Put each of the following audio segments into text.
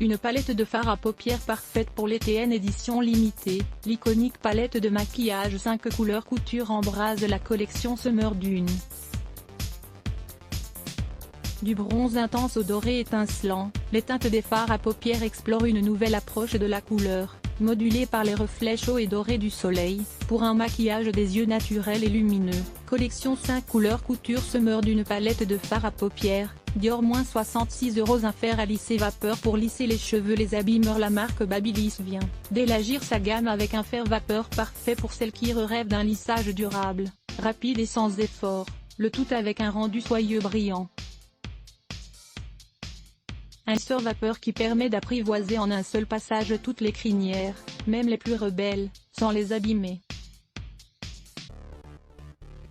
Une palette de fard à paupières parfaite pour l'été édition limitée, l'iconique palette de maquillage 5 couleurs couture en base de la collection Summer Dune. Du bronze intense au doré étincelant, les teintes des fards à paupières explorent une nouvelle approche de la couleur, modulée par les reflets chauds et dorés du soleil, pour un maquillage des yeux naturel et lumineux. Collection 5 couleurs couture Summer d'une palette de fard à paupières, Dior -66 €. Un fer à lisser vapeur pour lisser les cheveux. Les abîmeurs. La marque Babyliss vient d'élargir sa gamme avec un fer vapeur parfait pour celles qui rêvent d'un lissage durable, rapide et sans effort, le tout avec un rendu soyeux brillant. Un lisseur vapeur qui permet d'apprivoiser en un seul passage toutes les crinières, même les plus rebelles, sans les abîmer.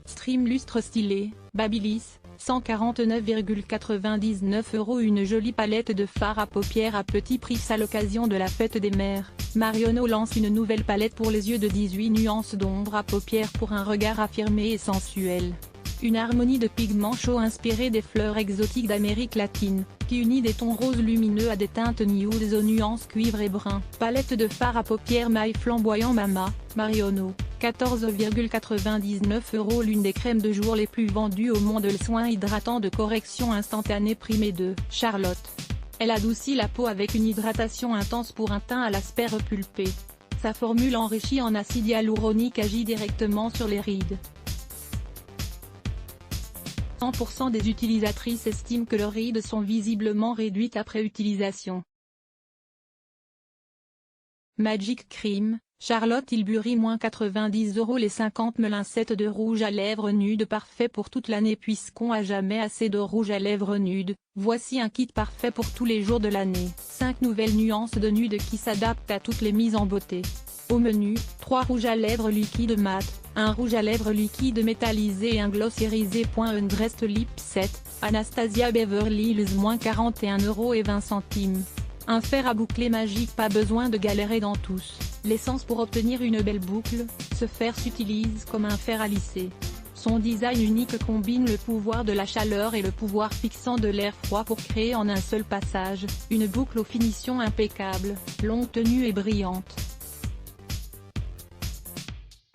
Stream lustre stylé, Babyliss, 149,99 €. Une jolie palette de fard à paupières à petit prix. À l'occasion de la fête des mères, Marionneau lance une nouvelle palette pour les yeux de 18 nuances d'ombre à paupières pour un regard affirmé et sensuel. Une harmonie de pigments chauds inspirée des fleurs exotiques d'Amérique latine, qui unit des tons roses lumineux à des teintes nudes aux nuances cuivre et brun. Palette de fard à paupières maille flamboyant Mama, Marionneau, 14,99 €. L'une des crèmes de jour les plus vendues au monde. Le soin hydratant de correction instantané primé de Charlotte. Elle adoucit la peau avec une hydratation intense pour un teint à l'aspect repulpé. Sa formule enrichie en acide hyaluronique agit directement sur les rides. 100% des utilisatrices estiment que leurs rides sont visiblement réduites après utilisation. Magic Cream, Charlotte Tilbury -90 €. Les 50 melincettes de rouge à lèvres nude parfait pour toute l'année. Puisqu'on a jamais assez de rouge à lèvres nude, voici un kit parfait pour tous les jours de l'année. 5 nouvelles nuances de nude qui s'adaptent à toutes les mises en beauté. Au menu, 3 rouges à lèvres liquides mat, un rouge à lèvres liquide métallisé et un gloss irisé. Undressed Lip Set, Anastasia Beverly Hills -41,20 €. Un fer à boucler magique. Pas besoin de galérer dans tous les sens pour obtenir une belle boucle, ce fer s'utilise comme un fer à lisser. Son design unique combine le pouvoir de la chaleur et le pouvoir fixant de l'air froid pour créer en un seul passage, une boucle aux finitions impeccables, longue tenue et brillante.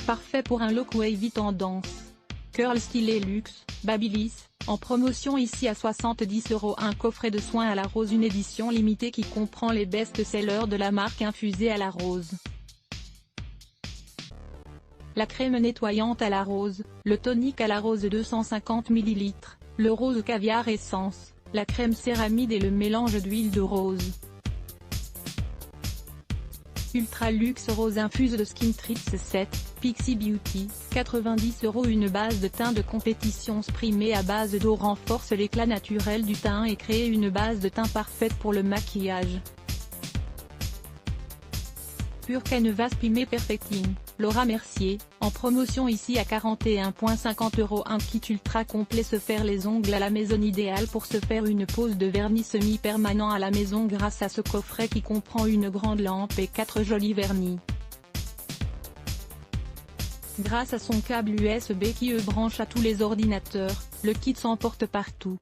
Parfait pour un look wavy tendance. Curl stylé luxe, Babyliss, en promotion ici à 70 €. Un coffret de soins à la rose. Une édition limitée qui comprend les best-sellers de la marque infusée à la rose. La crème nettoyante à la rose, le tonique à la rose 250 ml, le rose caviar essence, la crème céramide et le mélange d'huile de rose. Ultra Luxe Rose Infuse de Skin Treats 7, Pixie Beauty, 90 €. Une base de teint de compétition sprimée à base d'eau renforce l'éclat naturel du teint et crée une base de teint parfaite pour le maquillage. Pure Canevas Pimé Perfecting, Laura Mercier, en promotion ici à 41,50 €. Un kit ultra complet. Se faire les ongles à la maison. Idéal pour se faire une pose de vernis semi-permanent à la maison grâce à ce coffret qui comprend une grande lampe et 4 jolis vernis. Grâce à son câble USB qui branche à tous les ordinateurs, le kit s'emporte partout.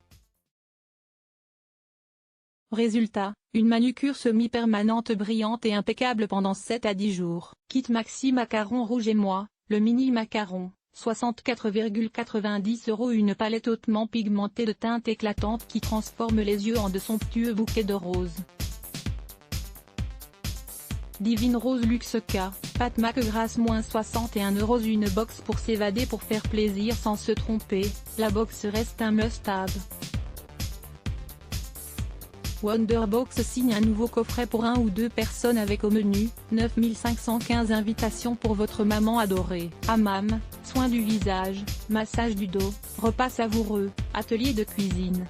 Résultat, une manucure semi-permanente brillante et impeccable pendant 7 à 10 jours. Kit Maxi Macaron Rouge et Moi, le mini macaron, 64,90 €. Une palette hautement pigmentée de teintes éclatantes qui transforme les yeux en de somptueux bouquets de roses. Divine Rose Luxe K, Pat Mac Grasse -61 €. Une box pour s'évader pour faire plaisir sans se tromper, la box reste un must-have. Wonderbox signe un nouveau coffret pour 1 ou 2 personnes avec au menu, 9515 invitations pour votre maman adorée. Hammam, soins du visage, massage du dos, repas savoureux, atelier de cuisine.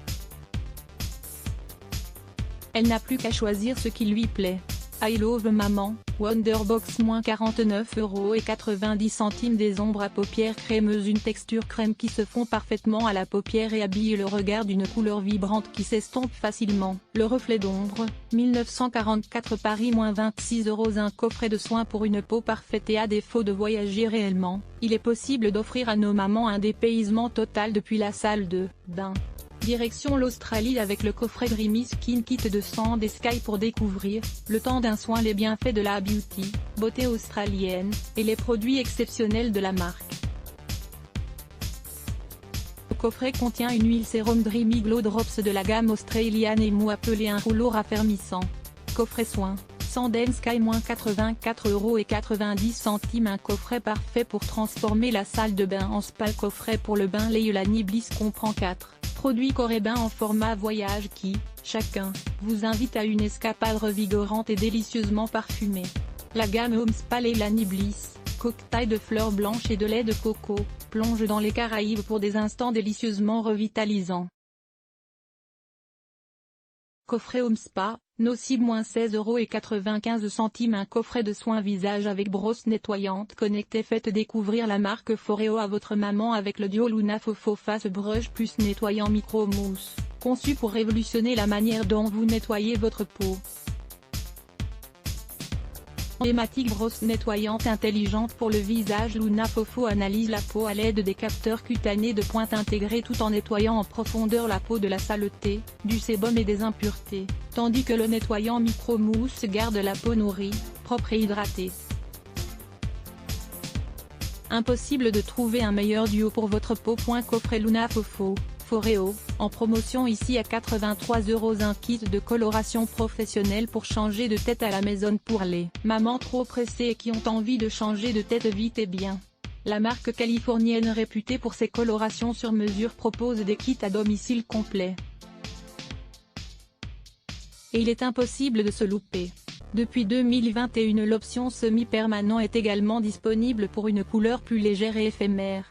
Elle n'a plus qu'à choisir ce qui lui plaît. I Love Maman, Wonderbox -49,90 €. Des ombres à paupières crémeuses. Une texture crème qui se fond parfaitement à la paupière et habille le regard d'une couleur vibrante qui s'estompe facilement. Le reflet d'ombre, 1944 Paris -26 €. Un coffret de soins pour une peau parfaite. Et à défaut de voyager réellement, il est possible d'offrir à nos mamans un dépaysement total depuis la salle de bain. Direction l'Australie avec le coffret Dreamy Skin Kit de Sand & Sky pour découvrir, le temps d'un soin, les bienfaits de la beauté australienne, et les produits exceptionnels de la marque. Le coffret contient une huile sérum Dreamy Glow Drops de la gamme australienne Emu appelée un rouleau raffermissant. Coffret soin, Sand & Sky -84,90 €. Un coffret parfait pour transformer la salle de bain en spa. Le coffret pour le bain Leilani Bliss comprend 4 produits Corée-bain en format voyage qui, chacun, vous invite à une escapade revigorante et délicieusement parfumée. La gamme Home Spa Leilani Bliss, cocktail de fleurs blanches et de lait de coco, plonge dans les Caraïbes pour des instants délicieusement revitalisants. Coffret Home Spa, Nocib -16,95 €. Un coffret de soins visage avec brosse nettoyante connectée. Faites découvrir la marque Foreo à votre maman avec le duo Luna Fofo Face Brush plus nettoyant micro mousse, conçu pour révolutionner la manière dont vous nettoyez votre peau. Thématique brosse nettoyante intelligente pour le visage. Luna Fofo analyse la peau à l'aide des capteurs cutanés de pointe intégrés tout en nettoyant en profondeur la peau de la saleté, du sébum et des impuretés, tandis que le nettoyant micro-mousse garde la peau nourrie, propre et hydratée. Impossible de trouver un meilleur duo pour votre peau. Coffret Luna Fofo, Foreo, en promotion ici à 83 €. Un kit de coloration professionnelle pour changer de tête à la maison pour les mamans trop pressées et qui ont envie de changer de tête vite et bien. La marque californienne réputée pour ses colorations sur mesure propose des kits à domicile complets. Et il est impossible de se louper. Depuis 2021, l'option semi-permanent est également disponible pour une couleur plus légère et éphémère.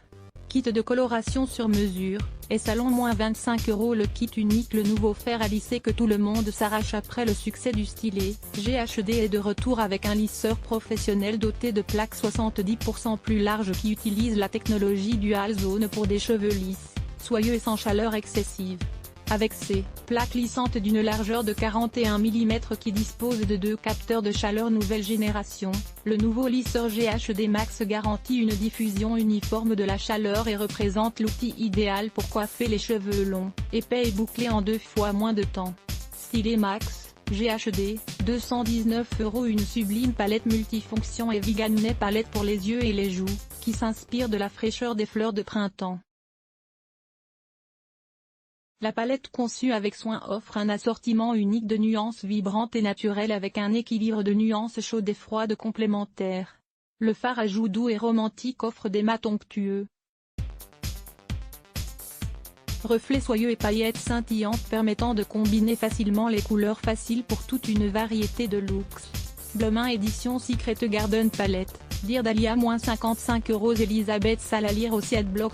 Kit de coloration sur mesure, et salon -25 €. Le kit unique, le nouveau fer à lisser que tout le monde s'arrache après le succès du stylet, GHD est de retour avec un lisseur professionnel doté de plaques 70% plus larges qui utilise la technologie Dual Zone pour des cheveux lisses, soyeux et sans chaleur excessive. Avec ses plaques lissantes d'une largeur de 41 mm qui disposent de 2 capteurs de chaleur nouvelle génération, le nouveau lisseur GHD Max garantit une diffusion uniforme de la chaleur et représente l'outil idéal pour coiffer les cheveux longs, épais et bouclés en 2 fois moins de temps. Stylet Max, GHD, 219 €. Une sublime palette multifonction et vegan palette pour les yeux et les joues, qui s'inspire de la fraîcheur des fleurs de printemps. La palette conçue avec soin offre un assortiment unique de nuances vibrantes et naturelles avec un équilibre de nuances chaudes et froides complémentaires. Le fard à joues doux et romantique offre des mats onctueux, reflets soyeux et paillettes scintillantes permettant de combiner facilement les couleurs faciles pour toute une variété de looks. Bleumin édition Secret Garden Palette, Dear Dahlia -55 €. Elisabeth Salalier aussi Adblock.